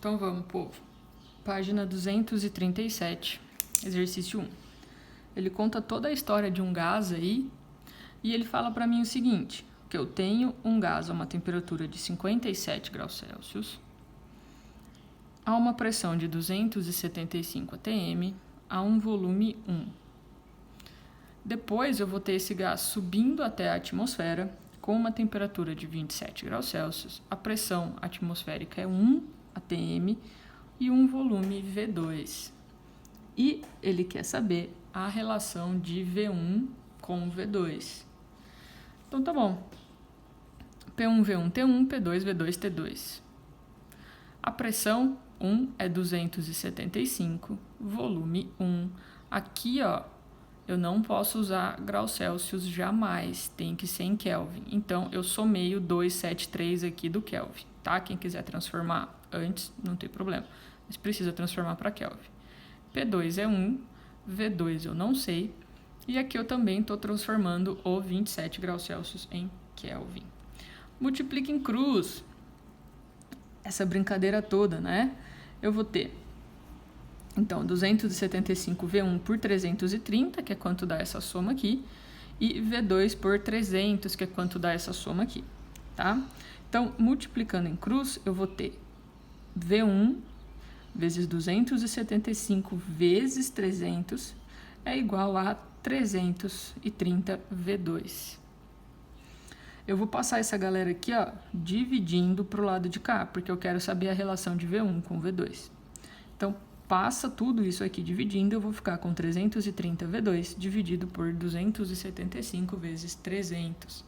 Então vamos, povo. Página 237, exercício 1. Ele conta toda a história de um gás aí e ele fala para mim o seguinte, que eu tenho um gás a uma temperatura de 57 graus Celsius, a uma pressão de 275 atm, a um volume 1. Depois eu vou ter esse gás subindo até a atmosfera com uma temperatura de 27 graus Celsius, a pressão atmosférica é 1 atm e um volume V2. E ele quer saber a relação de V1 com V2. Então tá bom. P1, V1, T1, P2, V2, T2. A pressão 1 é 275, volume 1. Aqui, ó, eu não posso usar graus Celsius jamais, tem que ser em Kelvin. Então, eu somei o 273 aqui do Kelvin, tá? Quem quiser transformar antes, não tem problema. Mas precisa transformar para Kelvin. P2 é 1, V2 eu não sei. E aqui eu também estou transformando o 27 graus Celsius em Kelvin. Multiplica em cruz. Essa brincadeira toda, né? Eu vou ter, então, 275 V1 por 330, que é quanto dá essa soma aqui, e V2 por 300, que é quanto dá essa soma aqui, tá? Então, multiplicando em cruz, eu vou ter V1 vezes 275 vezes 300 é igual a 330 V2. Eu vou passar essa galera aqui, ó, dividindo para o lado de cá, porque eu quero saber a relação de V1 com V2. Então, passa tudo isso aqui dividindo, eu vou ficar com 330 V2 dividido por 275 vezes 300.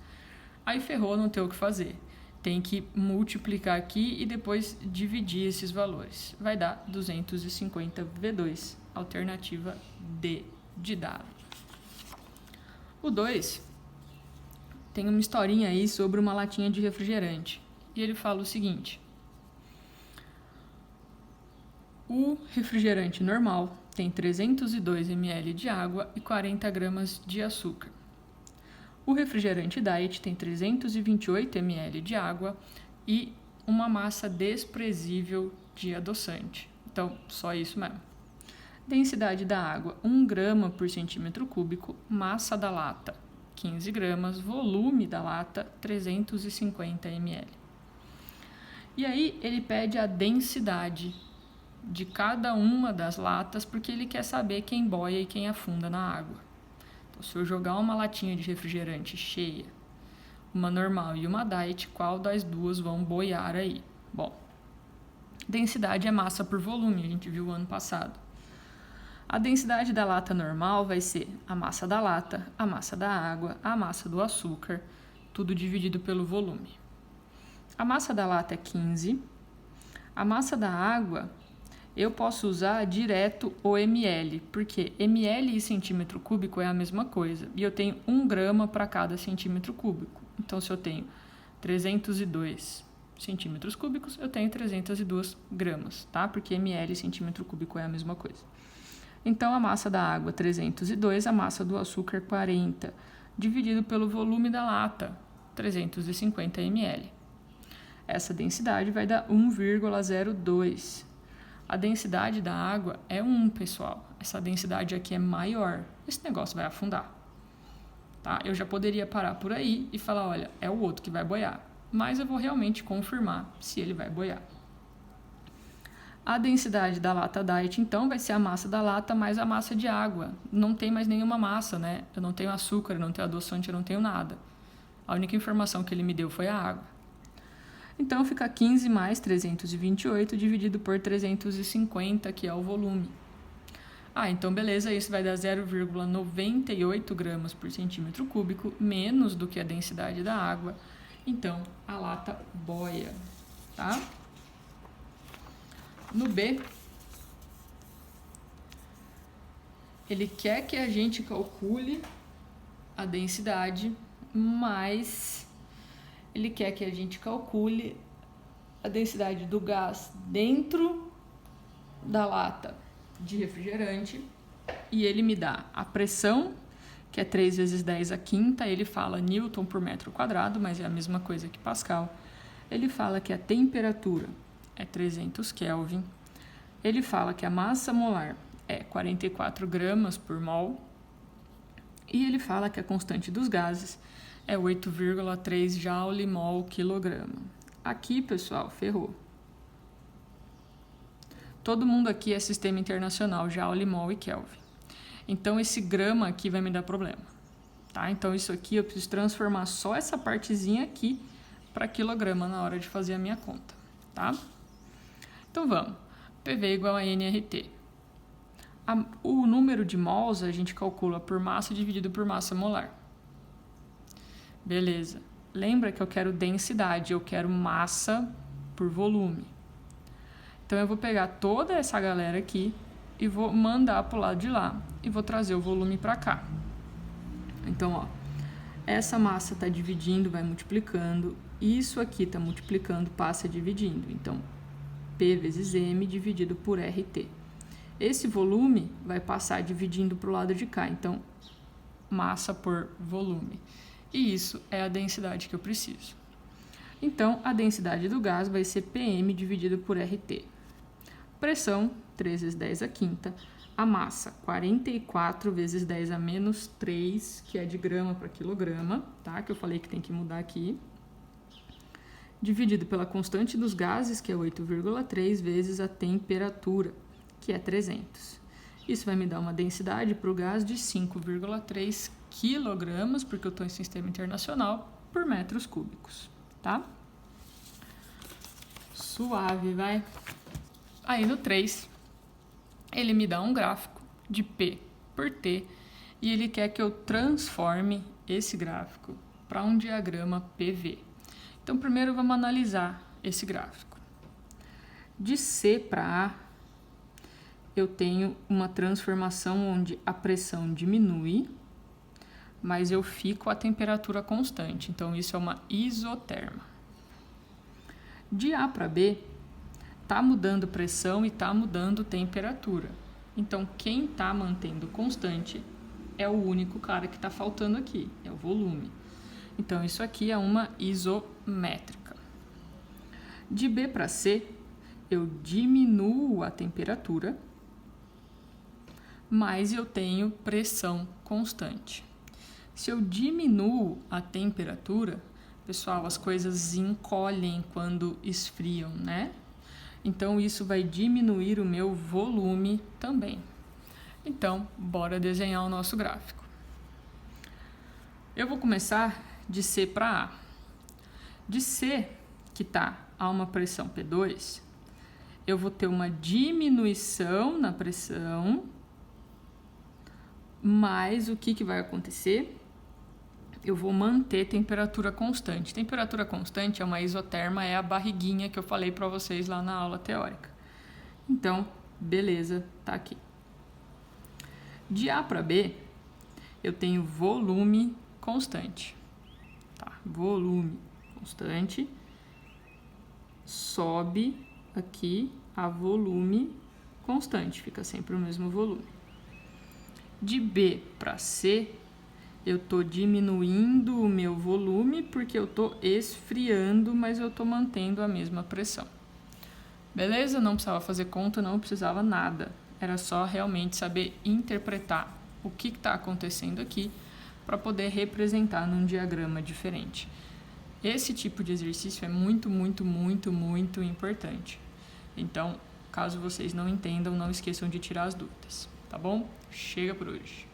Aí ferrou, não tem o que fazer. Tem que multiplicar aqui e depois dividir esses valores. Vai dar 250 V2, alternativa D de dado. O 2 tem uma historinha aí sobre uma latinha de refrigerante. E ele fala o seguinte: o refrigerante normal tem 302 ml de água e 40 gramas de açúcar. O refrigerante diet tem 328 ml de água e uma massa desprezível de adoçante. Então, só isso mesmo. Densidade da água, 1 grama por centímetro cúbico. Massa da lata, 15 gramas. Volume da lata, 350 ml. E aí, ele pede a densidade de cada uma das latas, porque ele quer saber quem boia e quem afunda na água. Então, se eu jogar uma latinha de refrigerante cheia, uma normal e uma diet, qual das duas vão boiar aí? Bom, densidade é massa por volume, a gente viu ano passado. A densidade da lata normal vai ser a massa da lata, a massa da água, a massa do açúcar, tudo dividido pelo volume. A massa da lata é 15, a massa da água eu posso usar direto o ml, porque ml e centímetro cúbico é a mesma coisa. E eu tenho 1 grama para cada centímetro cúbico. Então, se eu tenho 302 centímetros cúbicos, eu tenho 302 gramas, tá? Porque ml e centímetro cúbico é a mesma coisa. Então, a massa da água, 302, a massa do açúcar, 40, dividido pelo volume da lata, 350 ml. Essa densidade vai dar 1,02. A densidade da água é 1, pessoal. Essa densidade aqui é maior. Esse negócio vai afundar. Tá? Eu já poderia parar por aí e falar, olha, é o outro que vai boiar. Mas eu vou realmente confirmar se ele vai boiar. A densidade da lata diet, então, vai ser a massa da lata mais a massa de água. Não tem mais nenhuma massa, né? Eu não tenho açúcar, eu não tenho adoçante, eu não tenho nada. A única informação que ele me deu foi a água. Então, fica 15 mais 328 dividido por 350, que é o volume. Ah, então beleza, isso vai dar 0,98 gramas por centímetro cúbico, menos do que a densidade da água. Então, a lata boia, tá? No B, ele quer que a gente calcule a densidade, mas ele quer que a gente calcule a densidade do gás dentro da lata de refrigerante e ele me dá a pressão, que é 3 vezes 10 a quinta, ele fala Newton por metro quadrado, mas é a mesma coisa que Pascal. Ele fala que a temperatura é 300 Kelvin. Ele fala que a massa molar é 44 gramas por mol. E ele fala que a constante dos gases é 8,3 joule mol quilograma. Aqui, pessoal, ferrou. Todo mundo aqui é sistema internacional, joule, mol e Kelvin. Então, esse grama aqui vai me dar problema. Tá? Então, isso aqui eu preciso transformar só essa partezinha aqui para quilograma na hora de fazer a minha conta. Tá? Então, vamos. PV igual a nRT. O número de mols a gente calcula por massa dividido por massa molar. Beleza. Lembra que eu quero densidade, eu quero massa por volume. Então, eu vou pegar toda essa galera aqui e vou mandar para o lado de lá e vou trazer o volume para cá. Então, ó, essa massa está dividindo, vai multiplicando. Isso aqui está multiplicando, passa dividindo. Então, P vezes M dividido por RT. Esse volume vai passar dividindo para o lado de cá. Então, massa por volume. E isso é a densidade que eu preciso. Então, a densidade do gás vai ser PM dividido por RT. Pressão, 3 vezes 10 a quinta. A massa, 44 vezes 10 a menos 3, que é de grama para quilograma, tá? Que eu falei que tem que mudar aqui. Dividido pela constante dos gases, que é 8,3 vezes a temperatura, que é 300. Isso vai me dar uma densidade para o gás de 5,3 quilogramas, porque eu estou em sistema internacional, por metros cúbicos, tá? Suave, vai. Aí no 3, ele me dá um gráfico de P por T e ele quer que eu transforme esse gráfico para um diagrama PV. Então, primeiro vamos analisar esse gráfico. De C para A, eu tenho uma transformação onde a pressão diminui, mas eu fico a temperatura constante. Então, isso é uma isoterma. De A para B, está mudando pressão e está mudando temperatura. Então, quem está mantendo constante é o único cara que está faltando aqui, é o volume. Então, isso aqui é uma isométrica. De B para C, eu diminuo a temperatura, mas eu tenho pressão constante. Se eu diminuo a temperatura, pessoal, as coisas encolhem quando esfriam, né? Então, isso vai diminuir o meu volume também. Então, bora desenhar o nosso gráfico. Eu vou começar de C para A. De C, que está a uma pressão P2, eu vou ter uma diminuição na pressão, mas o que vai acontecer? Eu vou manter temperatura constante. Temperatura constante é uma isoterma, é a barriguinha que eu falei para vocês lá na aula teórica. Então, beleza, tá aqui. De A para B, eu tenho volume constante. Tá, volume constante. Sobe aqui a volume constante, fica sempre o mesmo volume. De B para C, eu estou diminuindo o meu volume porque eu estou esfriando, mas eu estou mantendo a mesma pressão. Beleza? Não precisava fazer conta, não precisava nada. Era só realmente saber interpretar o que está acontecendo aqui para poder representar num diagrama diferente. Esse tipo de exercício é muito, muito, muito, muito importante. Então, caso vocês não entendam, não esqueçam de tirar as dúvidas, tá bom? Chega por hoje.